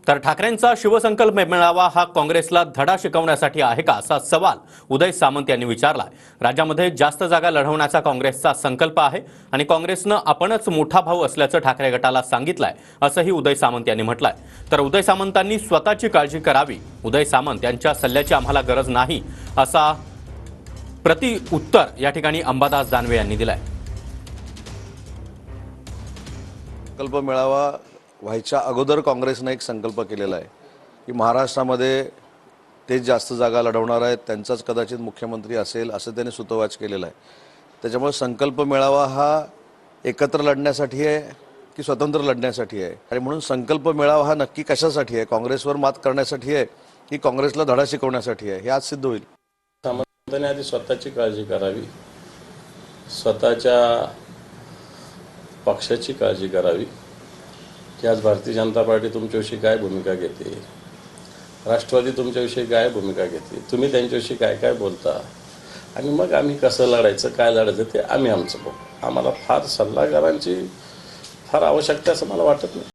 तर ठाकरेंचा शिवसंकल्प मेळावा हा काँग्रेसला धडा शिकवण्यासाठी आहे का, असा सवाल उदय सामंत यांनी विचारलाय। राज्यामध्ये जास्त जागा लढवण्याचा काँग्रेसचा संकल्प आहे आणि काँग्रेसनं आपणच मोठा भाऊ असल्याचं ठाकरे गटाला सांगितलंय, असंही उदय सामंत यांनी म्हटलंय। तर उदय सामंतांनी स्वतःची काळजी करावी, उदय सामंत यांच्या सल्ल्याची आम्हाला गरज नाही, असा प्रति उत्तर या ठिकाणी अंबादास दानवे यांनी दिलाय। संकल्प मेळावा व्हायच्या अगोदर काँग्रेसने एक संकल्प केलेला आहे की महाराष्ट्रामध्ये तेच जास्त जागा लढवणार आहेत, त्यांचाच कदाचित मुख्यमंत्री असेल असं त्यांनी सूतोवाच केलेला आहे। त्याच्यामुळे संकल्प मेळावा हा एकत्र लढण्यासाठी आहे की स्वतंत्र लढण्यासाठी आहे, आणि म्हणून संकल्प मेळावा हा नक्की कशासाठी आहे, काँग्रेसवर मात करण्यासाठी आहे की काँग्रेसला धडा शिकवण्यासाठी आहे, हे आज सिद्ध होईल। सामंतांनी आधी स्वतःची काळजी करावी, स्वतःच्या पक्षाची काळजी करावी की आज भारतीय जनता पार्टी तुमच्याविषयी काय भूमिका घेते, राष्ट्रवादी तुमच्याविषयी काय भूमिका घेते, तुम्ही त्यांच्याविषयी काय काय बोलता, आणि मग आम्ही कसं लढायचं, काय लढायचं ते आम्ही आमचं बघू। आम्हाला फार सल्लागारांची फार आवश्यकता असं मला वाटत नाही।